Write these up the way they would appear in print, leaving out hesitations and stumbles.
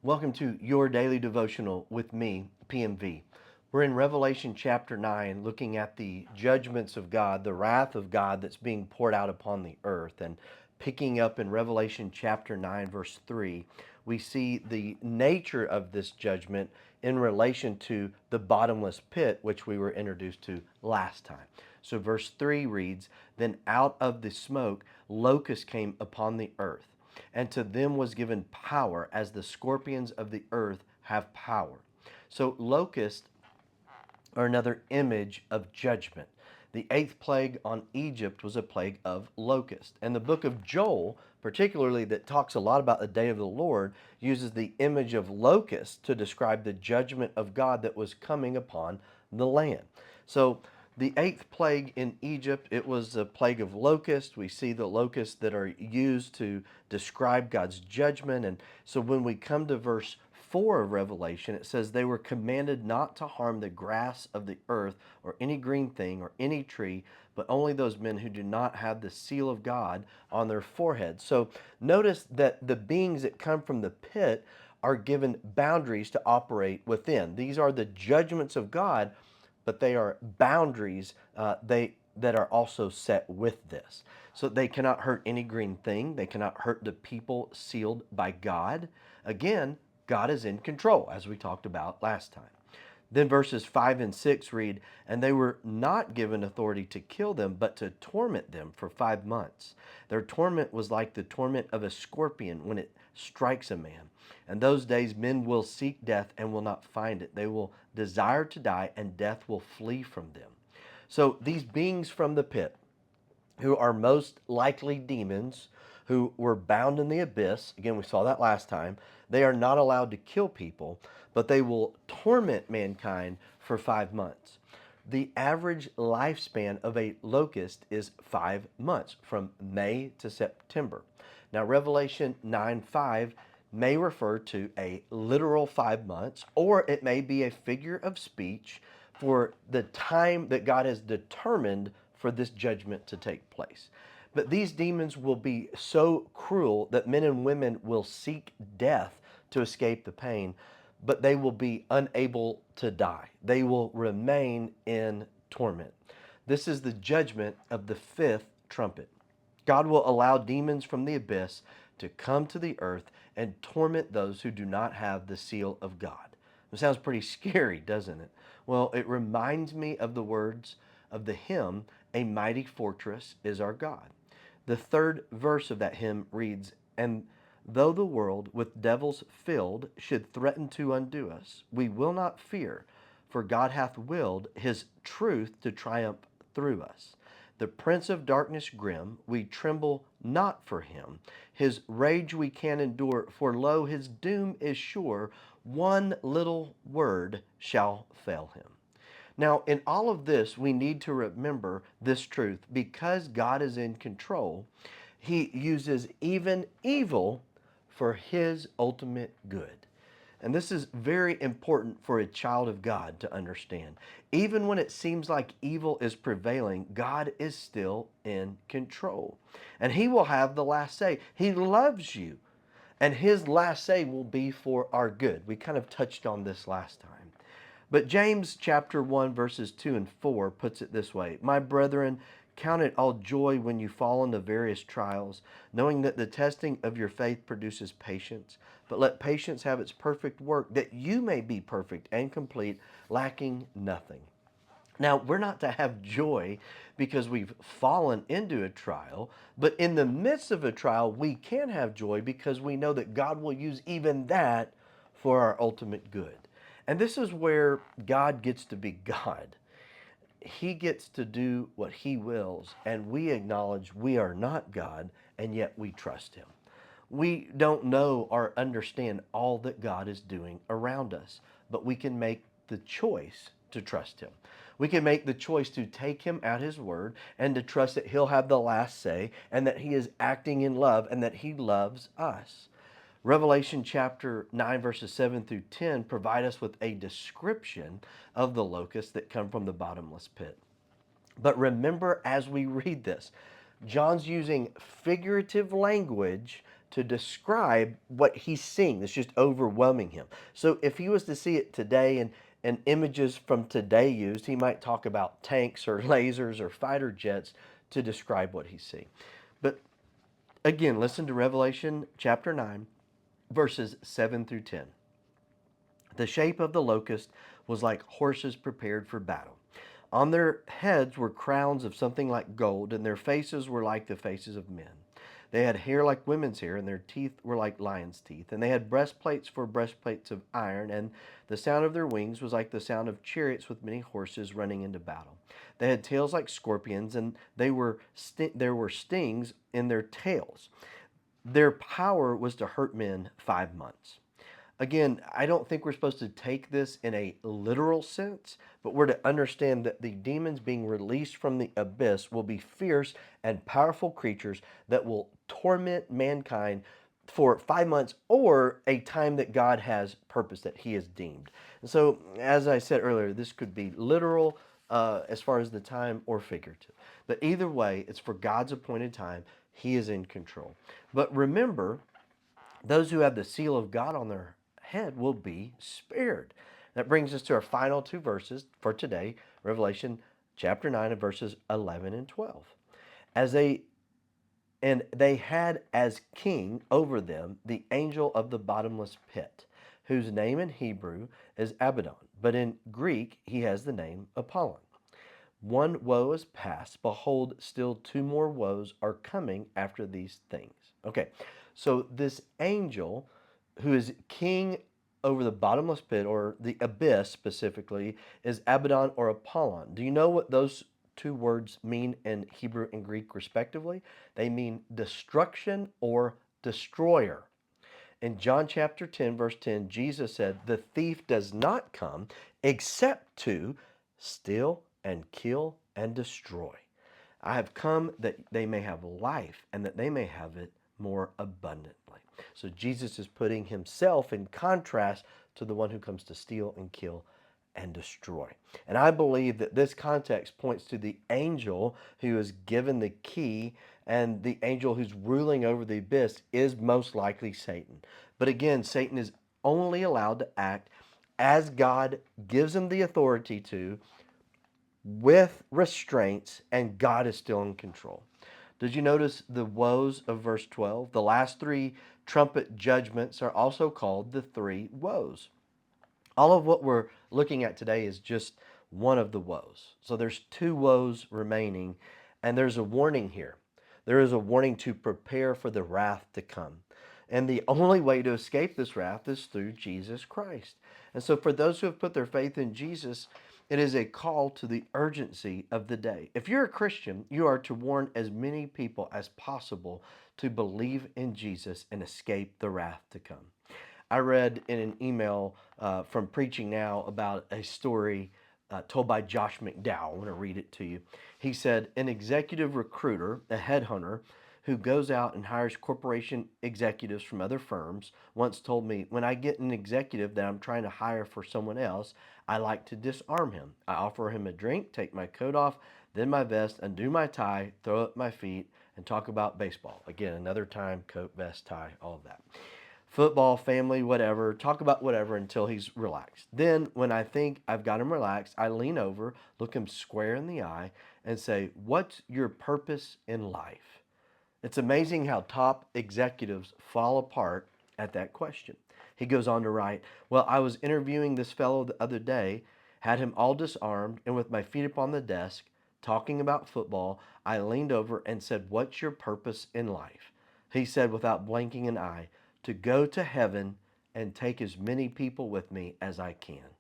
Welcome to your daily devotional with me, PMV. We're in Revelation chapter 9, looking at the judgments of God, the wrath of God that's being poured out upon the earth. And picking up in Revelation chapter 9, verse 3, we see the nature of this judgment in relation to the bottomless pit, which we were introduced to last time. So, verse 3 reads, "Then out of the smoke locusts came upon the earth, and to them was given power as the scorpions of the earth have power." So locusts are another image of judgment. The eighth plague on Egypt was a plague of locusts. And the book of Joel, particularly that talks a lot about the day of the Lord, uses the image of locusts to describe the judgment of God that was coming upon the land. So the eighth plague in Egypt, it was a plague of locusts. We see the locusts that are used to describe God's judgment. And so when we come to verse 4 of Revelation, it says they were commanded not to harm the grass of the earth or any green thing or any tree, but only those men who do not have the seal of God on their foreheads. So notice that the beings that come from the pit are given boundaries to operate within. These are the judgments of God, but they are boundaries that are also set with this. So they cannot hurt any green thing. They cannot hurt the people sealed by God. Again, God is in control, as we talked about last time. Then verses 5 and 6 read, "And they were not given authority to kill them, but to torment them for 5 months. Their torment was like the torment of a scorpion when it strikes a man. And those days men will seek death and will not find it. They will desire to die, and death will flee from them." So these beings from the pit, who are most likely demons who were bound in the abyss. Again, we saw that last time. They are not allowed to kill people, but they will torment mankind for 5 months. The average lifespan of a locust is 5 months, from May to September. Now, Revelation 9:5 may refer to a literal 5 months, or it may be a figure of speech for the time that God has determined for this judgment to take place. But these demons will be so cruel that men and women will seek death to escape the pain, but they will be unable to die. They will remain in torment. This is the judgment of the fifth trumpet. God will allow demons from the abyss to come to the earth and torment those who do not have the seal of God. It sounds pretty scary, doesn't it? Well, it reminds me of the words of the hymn, "A Mighty Fortress is Our God." The third verse of that hymn reads, "And though the world with devils filled should threaten to undo us, we will not fear, for God hath willed His truth to triumph through us. The prince of darkness grim, we tremble not for him. His rage we can endure, for lo, his doom is sure. One little word shall fail him." Now, in all of this, we need to remember this truth. Because God is in control, He uses even evil for His ultimate good. And this is very important for a child of God to understand. Even when it seems like evil is prevailing, God is still in control. And He will have the last say. He loves you, and His last say will be for our good. We kind of touched on this last time. But James chapter 1 verses 2 and 4 puts it this way: "My brethren, count it all joy when you fall into various trials, knowing that the testing of your faith produces patience. But let patience have its perfect work, that you may be perfect and complete, lacking nothing." Now, we're not to have joy because we've fallen into a trial, but in the midst of a trial, we can have joy because we know that God will use even that for our ultimate good. And this is where God gets to be God. He gets to do what He wills, and we acknowledge we are not God, and yet we trust Him. We don't know or understand all that God is doing around us, but we can make the choice to trust Him. We can make the choice to take Him at His word and to trust that He'll have the last say, and that He is acting in love, and that He loves us. Revelation chapter 9 verses 7 through 10 provide us with a description of the locusts that come from the bottomless pit. But remember, as we read this, John's using figurative language to describe what he's seeing that's just overwhelming him. So if he was to see it today and images from today used, he might talk about tanks or lasers or fighter jets to describe what he's seeing. But again, listen to Revelation chapter 9, verses 7 through 10. The shape of the locust was like horses prepared for battle. On their heads were crowns of something like gold, and their faces were like the faces of men. They had hair like women's hair, and their teeth were like lions' teeth. And they had breastplates for breastplates of iron, and the sound of their wings was like the sound of chariots with many horses running into battle. They had tails like scorpions, and there were stings in their tails. Their power was to hurt men 5 months. Again, I don't think we're supposed to take this in a literal sense, but we're to understand that the demons being released from the abyss will be fierce and powerful creatures that will torment mankind for 5 months or a time that God has purpose that he has deemed. And so, as I said earlier, this could be literal as far as the time or figurative. But either way, it's for God's appointed time. He is in control. But remember, those who have the seal of God on their head will be spared. That brings us to our final two verses for today, Revelation chapter 9 and verses 11 and 12. As they and they had as king over them the angel of the bottomless pit, whose name in Hebrew is Abaddon, but in Greek he has the name Apollyon. One woe is past. Behold, still two more woes are coming after these things. Okay, so this angel who is king over the bottomless pit, or the abyss specifically, is Abaddon or Apollyon. Do you know what those two words mean in Hebrew and Greek respectively? They mean destruction or destroyer. In John chapter 10, verse 10, Jesus said, "The thief does not come except to steal and kill and destroy. I have come that they may have life and that they may have it more abundantly." So Jesus is putting himself in contrast to the one who comes to steal and kill and destroy. And I believe that this context points to the angel who is given the key, and the angel who's ruling over the abyss is most likely Satan. But again, Satan is only allowed to act as God gives him the authority to, with restraints, and God is still in control. Did you notice the woes of verse 12? The last three trumpet judgments are also called the three woes. All of what we're looking at today is just one of the woes. So there's two woes remaining, and there's a warning here. There is a warning to prepare for the wrath to come. And the only way to escape this wrath is through Jesus Christ. And so for those who have put their faith in Jesus, it is a call to the urgency of the day. If you're a Christian, you are to warn as many people as possible to believe in Jesus and escape the wrath to come. I read in an email from Preaching Now about a story told by Josh McDowell. I want to read it to you. He said, "An executive recruiter, a headhunter, who goes out and hires corporation executives from other firms, once told me, when I get an executive that I'm trying to hire for someone else, I like to disarm him. I offer him a drink, take my coat off, then my vest, undo my tie, throw up my feet, and talk about baseball." Again, another time, coat, vest, tie, all of that. Football, family, whatever, talk about whatever until he's relaxed. Then, when I think I've got him relaxed, I lean over, look him square in the eye, and say, "What's your purpose in life?" It's amazing how top executives fall apart at that question. He goes on to write, "Well, I was interviewing this fellow the other day, had him all disarmed, and with my feet up on the desk, talking about football, I leaned over and said, 'What's your purpose in life?' He said without blinking an eye, 'To go to heaven and take as many people with me as I can.'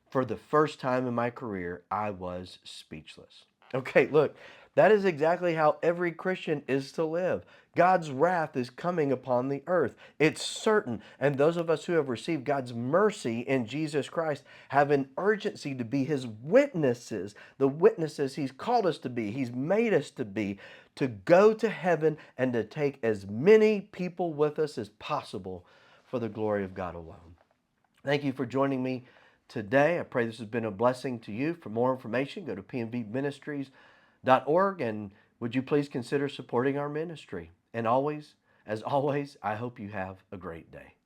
For the first time in my career, I was speechless." Okay, look, that is exactly how every Christian is to live. God's wrath is coming upon the earth. It's certain. And those of us who have received God's mercy in Jesus Christ have an urgency to be his witnesses, the witnesses he's called us to be, he's made us to be, to go to heaven and to take as many people with us as possible for the glory of God alone. Thank you for joining me today. I pray this has been a blessing to you. For more information, go to pnvministries.org, and would you please consider supporting our ministry? And always, As always, I hope you have a great day.